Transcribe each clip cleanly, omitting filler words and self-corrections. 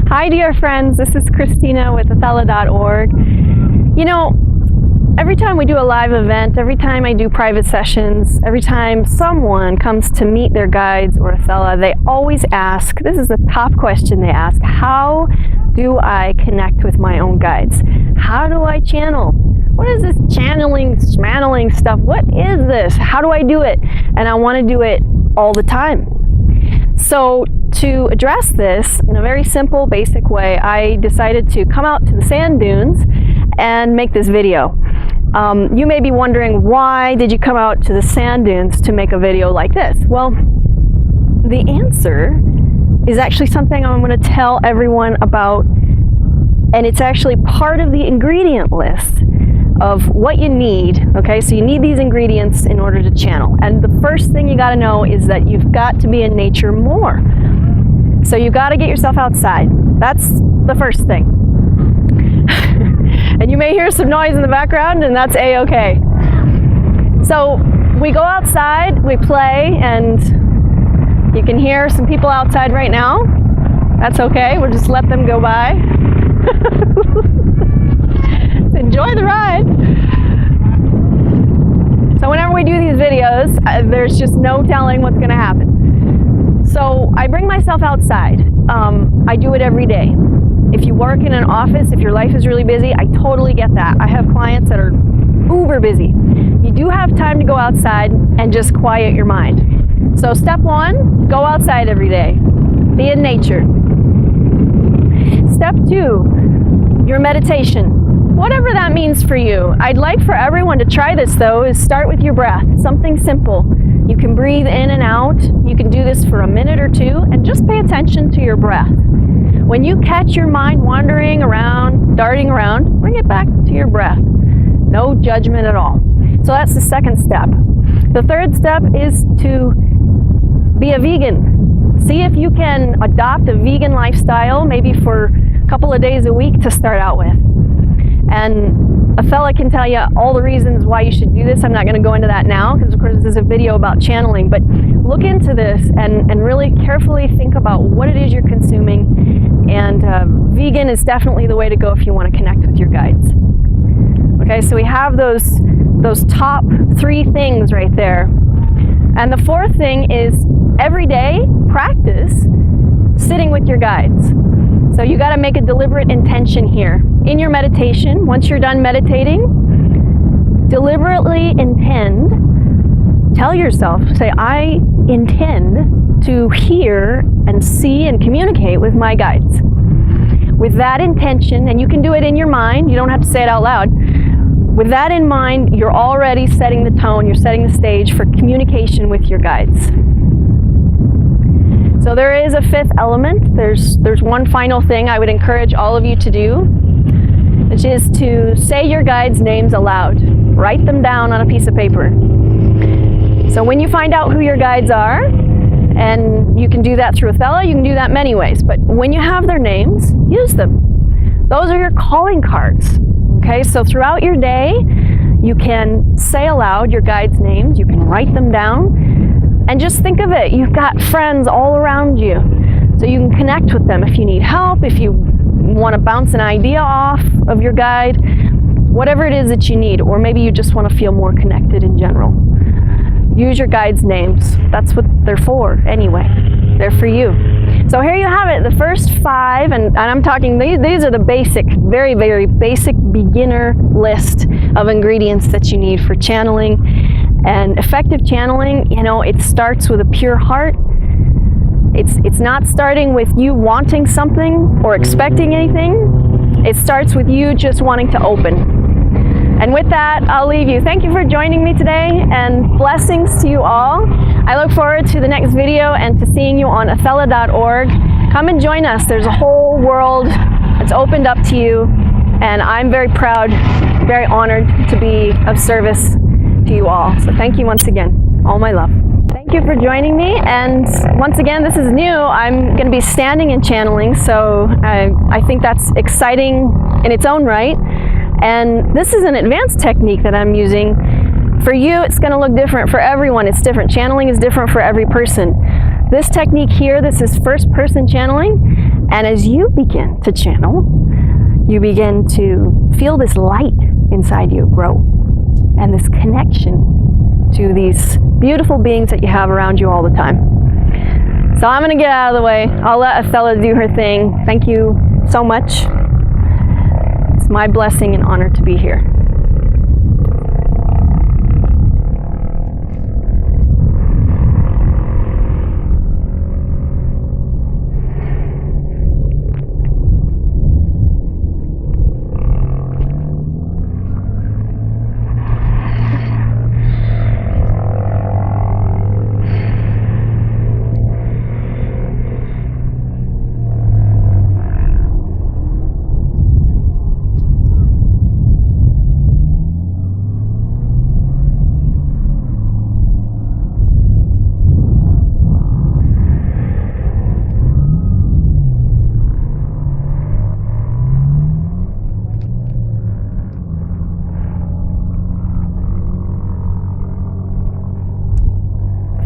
Hi dear friends, this is Christina with Athella.org. You know, every time we do a live event, every time I do private sessions, every time someone comes to meet their guides or Athella, they always ask, this is the top question they ask, how do I connect with my own guides? How do I channel? What is this channeling, schmanneling stuff? What is this? How do I do it? And I want to do it all the time. So to address this in a very simple, basic way, I decided to come out to the sand dunes and make this video. You may be wondering, why did you come out to the sand dunes to make a video like this? Well, the answer is actually something I'm going to tell everyone about, and it's actually part of the ingredient list of what you need. Okay, so you need these ingredients in order to channel, and the first thing you got to know is that you've got to be in nature more. So you got to get yourself outside. That's the first thing. And you may hear some noise in the background, and that's a-okay. So we go outside, we play, and you can hear some people outside right now. That's okay, we'll just let them go by. Enjoy the ride. So whenever we do these videos, there's just no telling what's going to happen. So I bring myself outside. I do it every day. If you work in an office, if your life is really busy, I totally get that. I have clients that are uber busy. You do have time to go outside and just quiet your mind. So step one, go outside every day. Be in nature. Step two, your meditation. Whatever that means for you. I'd like for everyone to try this though, is start with your breath. Something simple. You can breathe in and out. You can do this for a minute or two and just pay attention to your breath. When you catch your mind wandering around, darting around, bring it back to your breath. No judgment at all. So that's the second step. The third step is to be a vegan. See if you can adopt a vegan lifestyle, maybe for a couple of days a week to start out with. And Athella can tell you all the reasons why you should do this. I'm not going to go into that now because of course this is a video about channeling, but look into this and really carefully think about what it is you're consuming, and vegan is definitely the way to go if you want to connect with your guides. Okay, so we have those top three things right there. And the fourth thing is every day practice sitting with your guides. So you got to make a deliberate intention here. In your meditation, once you're done meditating, deliberately intend, tell yourself, say, I intend to hear and see and communicate with my guides. With that intention, and you can do it in your mind, you don't have to say it out loud. With that in mind, you're already setting the tone, you're setting the stage for communication with your guides. So there is a fifth element. There's one final thing I would encourage all of you to do, which is to say your guides' names aloud. Write them down on a piece of paper. So when you find out who your guides are, and you can do that through Athella, you can do that many ways, but when you have their names, use them. Those are your calling cards. Okay, so throughout your day, you can say aloud your guides' names, you can write them down, and just think of it, you've got friends all around you. So you can connect with them if you need help, if you want to bounce an idea off of your guide, whatever it is that you need, or maybe you just want to feel more connected in general. Use your guides' names. That's what they're for anyway. They're for you. So here you have it, the first five, and I'm talking, these are the basic, very, very basic beginner list of ingredients that you need for channeling. And effective channeling, you know, it starts with a pure heart. It's not starting with you wanting something or expecting anything. It starts with you just wanting to open. And with that, I'll leave you. Thank you for joining me today, and blessings to you all. I look forward to the next video and to seeing you on Athella.org. Come and join us. There's a whole world that's opened up to you, and I'm very proud, very honored to be of service to you all. So thank you once again. All my love. Thank you for joining me, and once again, this is new. I'm going to be standing and channeling, so I think that's exciting in its own right. And this is an advanced technique that I'm using. For you, it's going to look different. For everyone, it's different. Channeling is different for every person. This technique here, this is first person channeling, and as you begin to channel, you begin to feel this light inside you grow, and this connection to these beautiful beings that you have around you all the time. So I'm going to get out of the way. I'll let Athella do her thing. Thank you so much. It's my blessing and honor to be here.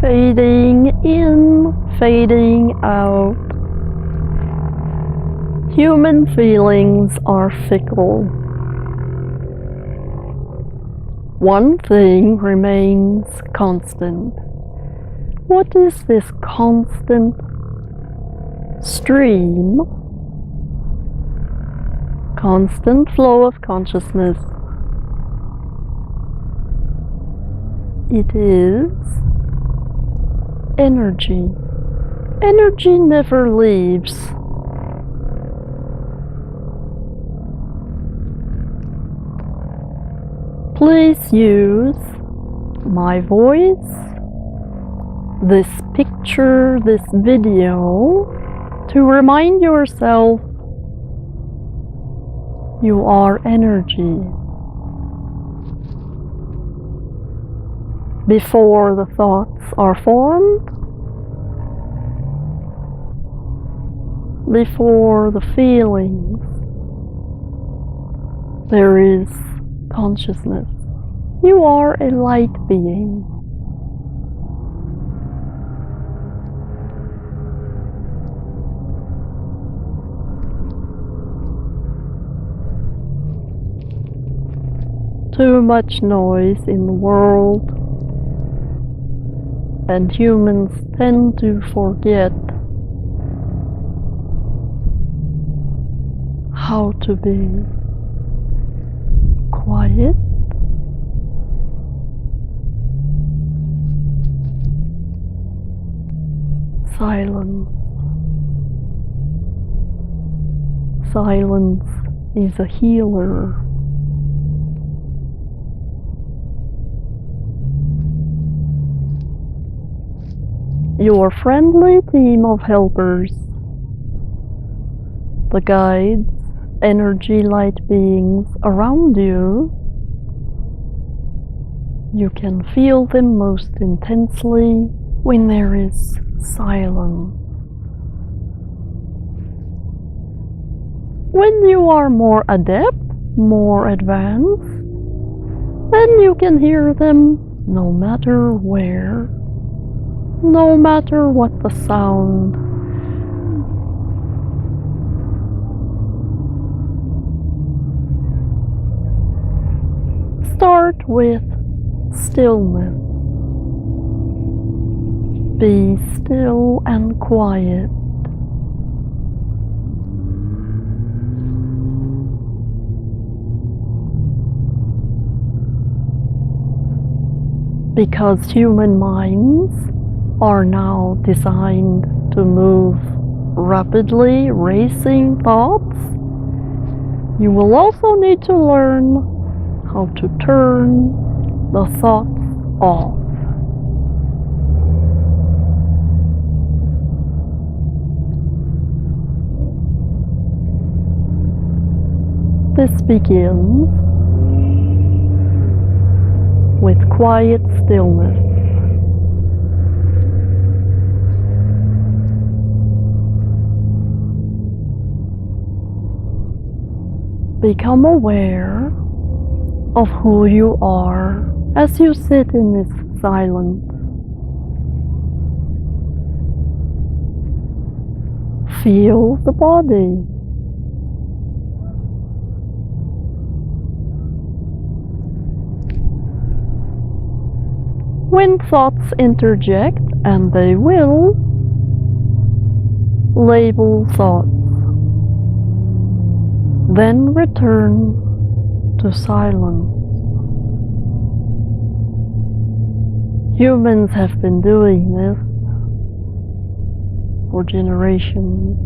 Fading in, fading out. Human feelings are fickle. One thing remains constant. What is this constant stream? Constant flow of consciousness. It is energy. Energy never leaves. Please use my voice, this picture, this video to remind yourself you are energy. Before the thoughts are formed, before the feelings, there is consciousness. You are a light being. Too much noise in the world, and humans tend to forget how to be quiet, silent. Silence is a healer. Your friendly team of helpers, the guides, energy light beings around you, you can feel them most intensely when there is silence. When you are more adept, more advanced, then you can hear them no matter where. No matter what the sound. Start with stillness. Be still and quiet. Because human minds are now designed to move rapidly, racing thoughts, you will also need to learn how to turn the thoughts off. This begins with quiet stillness. Become aware of who you are as you sit in this silence. Feel the body. When thoughts interject, and they will, label thoughts. Then return to silence. Humans have been doing this for generations.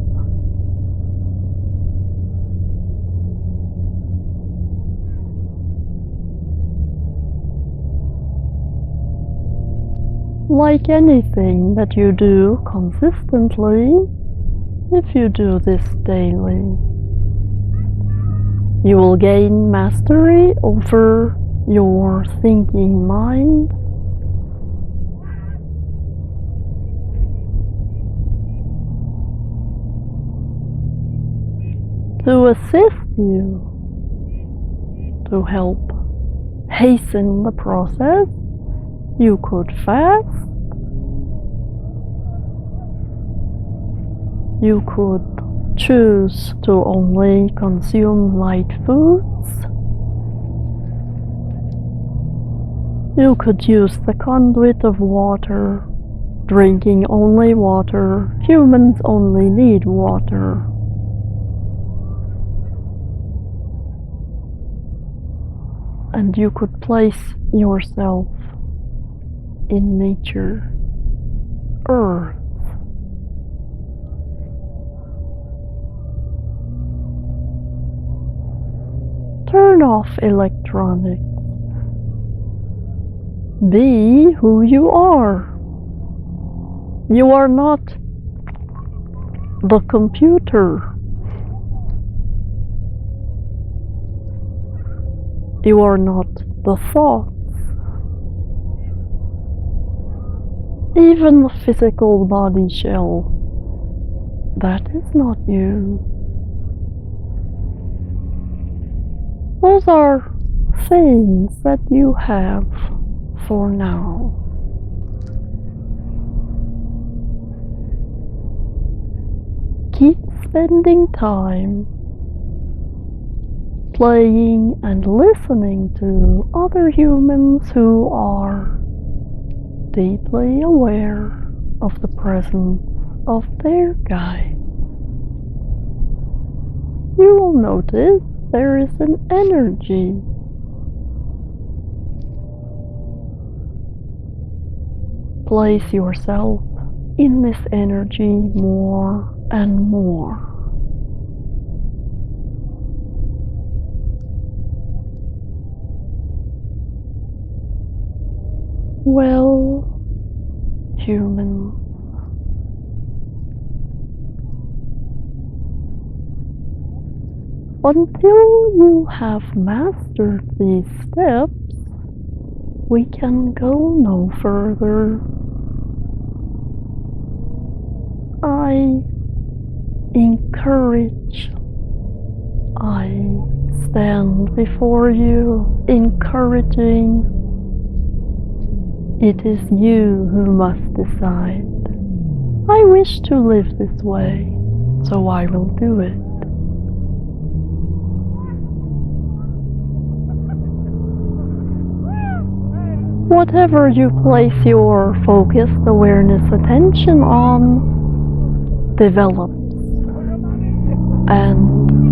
Like anything that you do consistently, if you do this daily, you will gain mastery over your thinking mind. To assist you, to help hasten the process, you could fast, you could choose to only consume light foods, you could use the conduit of water, drinking only water. Humans only need water. And you could place yourself in nature, earth. Turn off electronics. Be who you are. You are not the computer. You are not the thoughts. Even the physical body shell, that is not you. Those are things that you have for now. Keep spending time playing and listening to other humans who are deeply aware of the presence of their guide. You will notice there is an energy. Place yourself in this energy more and more. Well, human, until you have mastered these steps, we can go no further. I encourage, I stand before you encouraging. It is you who must decide. I wish to live this way, so I will do it. Whatever you place your focused awareness attention on develops, and